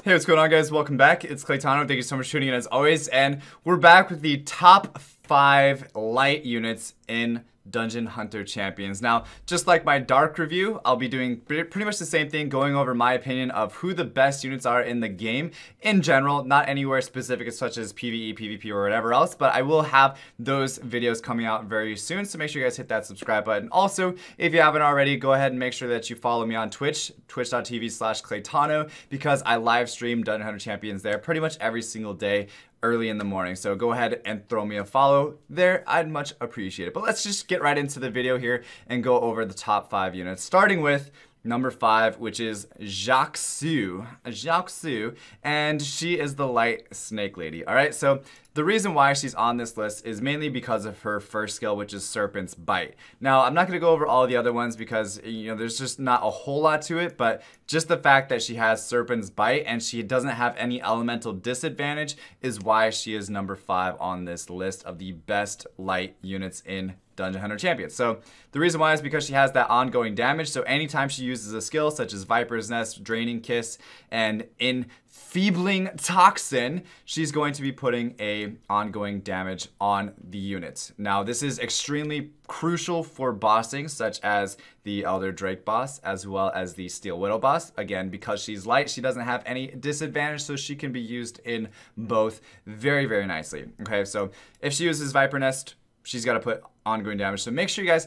Hey, what's going on, guys? Welcome back. It's Claytano. Thank you so much for tuning in as always. And we're back with the top 5 light units in Dungeon Hunter Champions. Now, just like my Dark review, I'll be doing pretty much the same thing, going over my opinion of who the best units are in the game in general, not anywhere specific such as PvE, PvP, or whatever else, but I will have those videos coming out very soon, so make sure you guys hit that subscribe button. Also, if you haven't already, go ahead and make sure that you follow me on Twitch, twitch.tv/Claytano, because I live stream Dungeon Hunter Champions there pretty much every single day early in the morning. So go ahead and throw me a follow there. I'd much appreciate it. But let's just get right into the video here and go over the top 5 units, starting with number 5, which is Zhaoxue. Zhaoxue, and she is the light snake lady. All right, so the reason why she's on this list is mainly because of her first skill, which is Serpent's Bite. Now, I'm not going to go over all the other ones because, you know, there's just not a whole lot to it, but just the fact that she has Serpent's Bite and she doesn't have any elemental disadvantage is why she is number 5 on this list of the best light units in Dungeon Hunter Champions. So the reason why is because she has that ongoing damage. So anytime she uses a skill such as Viper's Nest, Draining Kiss, and Enfeebling Toxin, she's going to be putting a ongoing damage on the unit. Now this is extremely crucial for bossing such as the Elder Drake boss as well as the Steel Widow boss. Again, because she's light, she doesn't have any disadvantage, so she can be used in both very, very nicely. Okay, so if she uses Viper Nest, she's got to put ongoing damage. So make sure you guys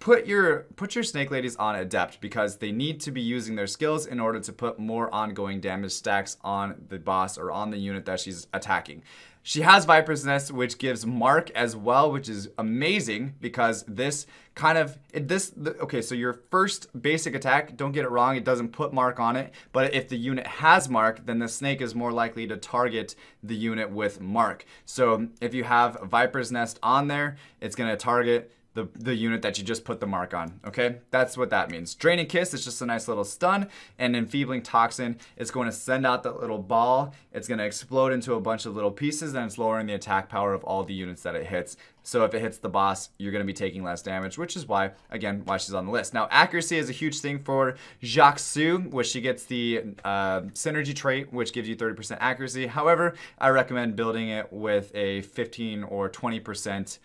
put your snake ladies on adept because they need to be using their skills in order to put more ongoing damage stacks on the boss or on the unit that she's attacking. She has Viper's Nest, which gives mark as well, which is amazing because this kind of, okay, so your first basic attack, don't get it wrong, it doesn't put mark on it, but if the unit has mark, then the snake is more likely to target the unit with mark. So if you have Viper's Nest on there, it's going to target the unit that you just put the mark on, okay? That's what that means. Draining Kiss is just a nice little stun, and Enfeebling Toxin is going to send out that little ball. It's going to explode into a bunch of little pieces, and it's lowering the attack power of all the units that it hits. So if it hits the boss, you're going to be taking less damage, which is why, again, why she's on the list. Now, accuracy is a huge thing for Zhaoxue, which she gets the synergy trait, which gives you 30% accuracy. However, I recommend building it with a 15 or 20%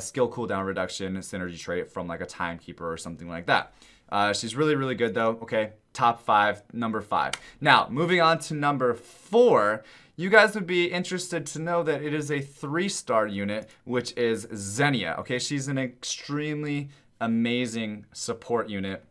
skill cooldown reduction synergy trait from like a timekeeper or something like that. She's really, really good though. Okay, top 5, number 5. Now, moving on to number 4, you guys would be interested to know that it is a 3-star unit, which is Xenia. Okay, she's an extremely amazing support unit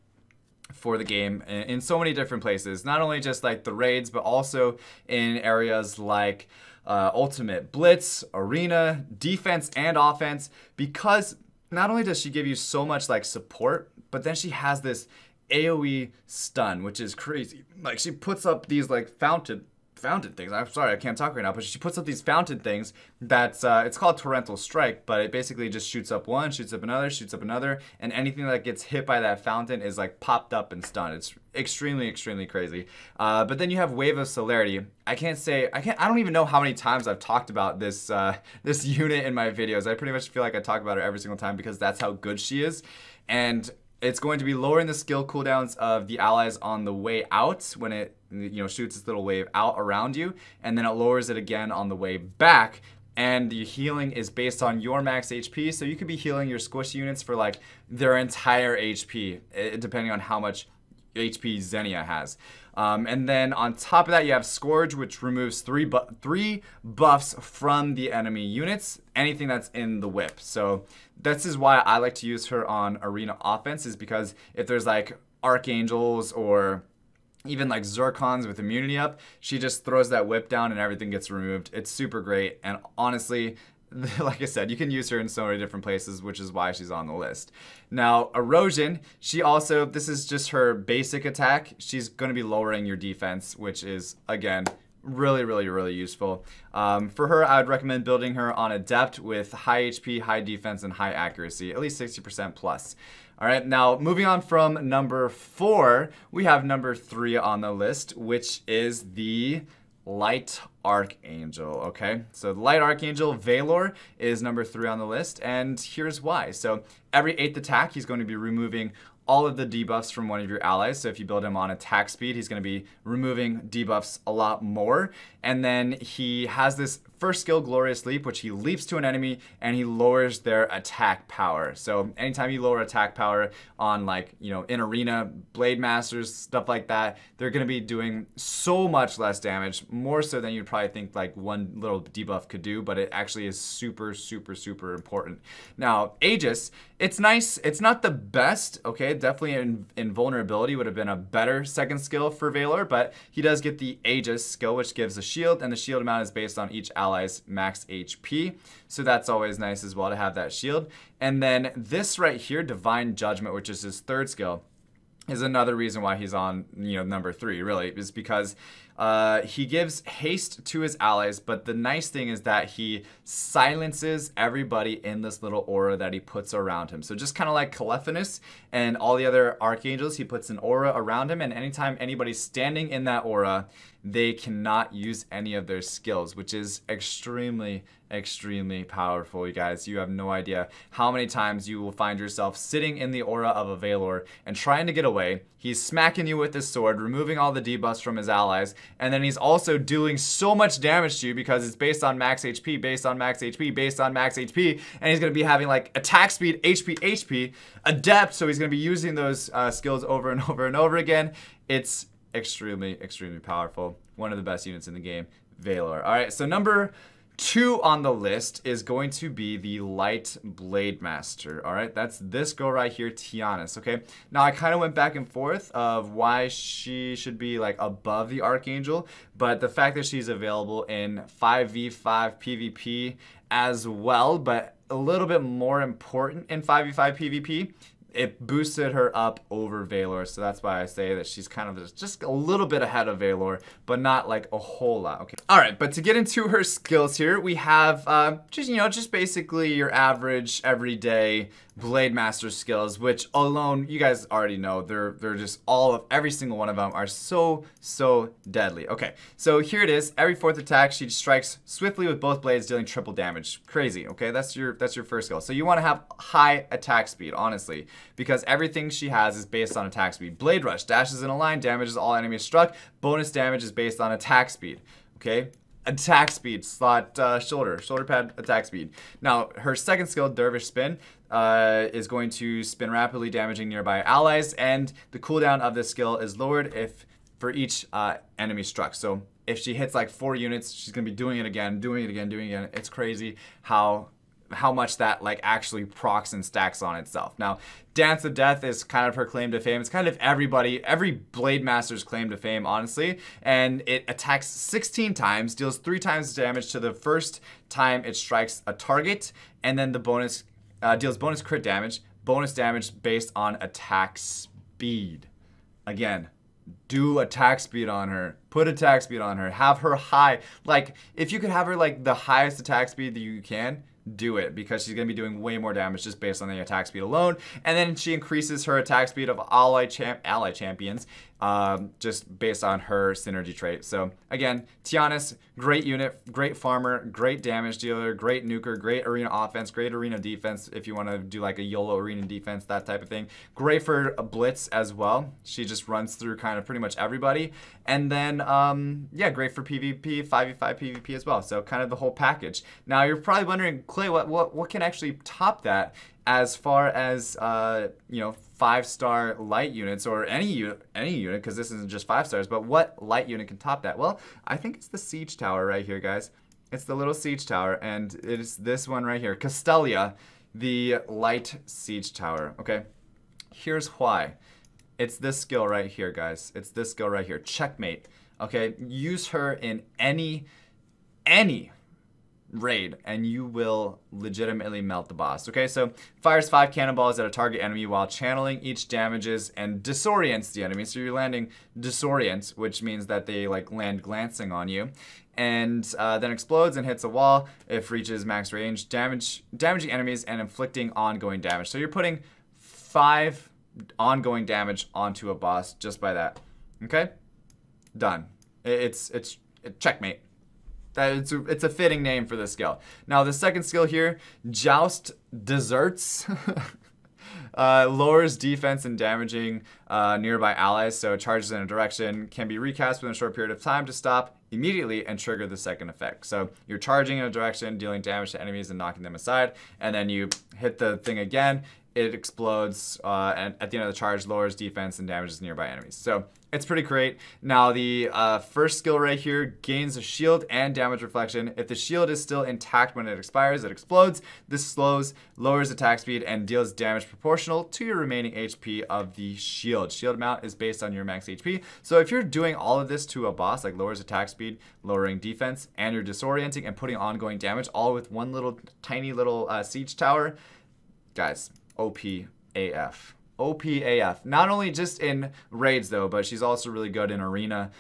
for the game in so many different places, not only just like the raids, but also in areas like Ultimate Blitz, Arena, defense and offense, because not only does she give you so much like support, but then she has this AoE stun, which is crazy. Like she puts up these like fountain things. I'm sorry, I can't talk right now, but she puts up these fountain things that's, it's called Torrential Strike, but it basically just shoots up one, shoots up another, and anything that gets hit by that fountain is like popped up and stunned. It's extremely, extremely crazy. But then you have Wave of Celerity. I don't even know how many times I've talked about this, this unit in my videos. I pretty much feel like I talk about her every single time because that's how good she is. And it's going to be lowering the skill cooldowns of the allies on the way out when it, you know, shoots this little wave out around you, and then it lowers it again on the way back. And the healing is based on your max HP, so you could be healing your squish units for like their entire HP, depending on how much HP Xenia has. And then on top of that, you have Scourge, which removes 3 buffs from the enemy units, anything that's in the whip. So this is why I like to use her on Arena offense, is because if there's like Archangels or even like Zircons with immunity up, she just throws that whip down and everything gets removed. It's super great, and honestly, like I said, you can use her in so many different places, which is why she's on the list. Now, Erosion, this is just her basic attack. She's going to be lowering your defense, which is, again, really, really, really useful. For her, I would recommend building her on Adept with high HP, high defense, and high accuracy, at least 60% plus. All right, now moving on from number 4, we have number 3 on the list, which is the Light Archangel, okay? So the Light Archangel, Vael'or, is number 3 on the list, and here's why. So every 8th attack, he's going to be removing all of the debuffs from one of your allies. So if you build him on attack speed, he's going to be removing debuffs a lot more. And then he has this first skill, Glorious Leap, which he leaps to an enemy and he lowers their attack power. So anytime you lower attack power on, like, you know, in arena, Blade Masters, stuff like that, they're going to be doing so much less damage, more so than you'd probably think like one little debuff could do, but it actually is super, super, super important. Now, Aegis, it's nice. It's not the best, okay? Definitely invulnerability would have been a better second skill for Vael'or, but he does get the Aegis skill, which gives a shield, and the shield amount is based on each ally's max HP. So that's always nice as well to have that shield. And then this right here, Divine Judgment, which is his third skill, is another reason why he's on, you know, number 3, really, is because he gives haste to his allies, but the nice thing is that he silences everybody in this little aura that he puts around him. So just kind of like Clephinus and all the other archangels, he puts an aura around him, and anytime anybody's standing in that aura, they cannot use any of their skills, which is extremely, extremely powerful, you guys. You have no idea how many times you will find yourself sitting in the aura of a Vael'or and trying to get away. He's smacking you with his sword, removing all the debuffs from his allies, and then he's also doing so much damage to you because it's based on max HP, based on max HP, based on max HP, and he's going to be having like attack speed, HP, HP, adept, so he's going to be using those skills over and over and over again. It's extremely, extremely powerful. One of the best units in the game, Vael'or. All right, so number 2 on the list is going to be the Light Blade Master. All right, that's this girl right here, Tianise. Okay, now I kind of went back and forth of why she should be like above the Archangel, but the fact that she's available in 5v5 PvP as well, but a little bit more important in 5v5 PvP, it boosted her up over Vael'or, so that's why I say that she's kind of just a little bit ahead of Vael'or, but not like a whole lot. Okay. All right, but to get into her skills here, we have just basically your average everyday Blade Master skills, which alone, you guys already know, they're just every single one of them are so deadly. Okay, so here it is. Every 4th attack, she strikes swiftly with both blades, dealing triple damage. Crazy. Okay, that's your first skill. So you want to have high attack speed, honestly, because everything she has is based on attack speed. Blade Rush dashes in a line, damages all enemies struck. Bonus damage is based on attack speed. Okay. Attack speed, slot shoulder pad attack speed. Now, her second skill, Dervish Spin, is going to spin rapidly, damaging nearby allies, and the cooldown of this skill is lowered for each enemy struck. So if she hits like 4 units, she's gonna be doing it again, doing it again, doing it again. It's crazy how much that like actually procs and stacks on itself. Now, Dance of Death is kind of her claim to fame. It's kind of every Blade Master's claim to fame, honestly. And it attacks 16 times, deals 3 times damage to the first time it strikes a target, and then the bonus deals bonus crit damage, bonus damage based on attack speed. Again, do attack speed on her. Put attack speed on her. Have her high. Like, if you could have her like the highest attack speed that you can, do it, because she's going to be doing way more damage just based on the attack speed alone. And then she increases her attack speed of ally champions just based on her synergy trait. So again, Tianise, great unit, great farmer, great damage dealer, great nuker, great arena offense, great arena defense if you want to do like a YOLO arena defense, that type of thing. Great for a blitz as well. She just runs through kind of pretty much everybody. And then, yeah, great for PvP, 5v5 PvP as well. So kind of the whole package. Now you're probably wondering, Clay, what can actually top that as far as, you know, 5-star light units, or any unit, because this isn't just 5 stars, but what light unit can top that? Well, I think it's the Siege Tower right here, guys. It's the little Siege Tower, and it is this one right here, Castellia, the light Siege Tower, okay? Here's why. It's this skill right here, guys. It's this skill right here, Checkmate, okay? Use her in any raid, and you will legitimately melt the boss. Okay, so fires 5 cannonballs at a target enemy while channeling. Each damages and disorients the enemy. So you're landing disorient, which means that they like land glancing on you, and then explodes and hits a wall if reaches max range, damaging enemies and inflicting ongoing damage. So you're putting 5 ongoing damage onto a boss just by that. Okay, done. It's checkmate. It's a fitting name for this skill. Now the second skill here, Joust Desserts. Lowers defense and damaging nearby allies, so charges in a direction, can be recast within a short period of time to stop immediately and trigger the second effect. So you're charging in a direction, dealing damage to enemies and knocking them aside, and then you hit the thing again, it explodes, and at the end of the charge, lowers defense and damages nearby enemies. So it's pretty great. Now the first skill right here gains a shield and damage reflection. If the shield is still intact when it expires, it explodes. This slows, lowers attack speed, and deals damage proportional to your remaining HP of the shield. Shield amount is based on your max HP. So if you're doing all of this to a boss, like lowers attack speed, lowering defense, and you're disorienting and putting ongoing damage, all with one little tiny little siege tower, guys, OP AF. OP AF. Not only just in raids though, but she's also really good in arena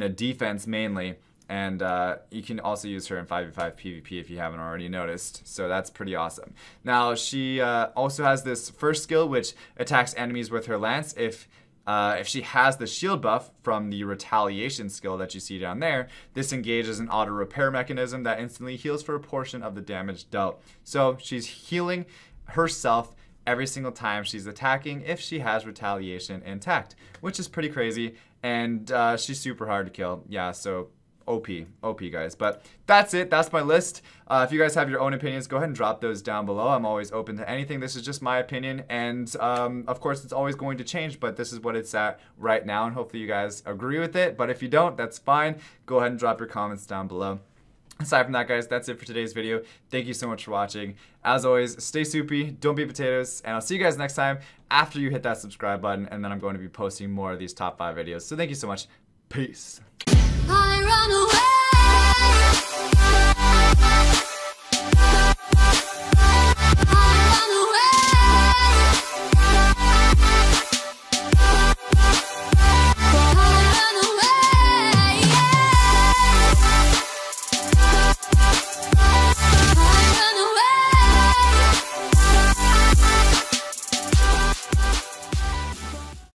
defense mainly. And you can also use her in 5v5 PvP if you haven't already noticed. So that's pretty awesome. Now she also has this first skill which attacks enemies with her lance. If she has the shield buff from the retaliation skill that you see down there, this engages an auto repair mechanism that instantly heals for a portion of the damage dealt. So she's healing herself every single time she's attacking if she has retaliation intact, which is pretty crazy, and she's super hard to kill. Yeah, so OP guys. But that's it. That's my list. If you guys have your own opinions, go ahead and drop those down below. I'm always open to anything. This is just my opinion, and of course it's always going to change, but this is what it's at right now, and hopefully you guys agree with it. But if you don't, that's fine. Go ahead and drop your comments down below. Aside from that, guys, that's it for today's video. Thank you so much for watching. As always, stay soupy, don't be potatoes, and I'll see you guys next time after you hit that subscribe button, and then I'm going to be posting more of these top 5 videos. So thank you so much. Peace.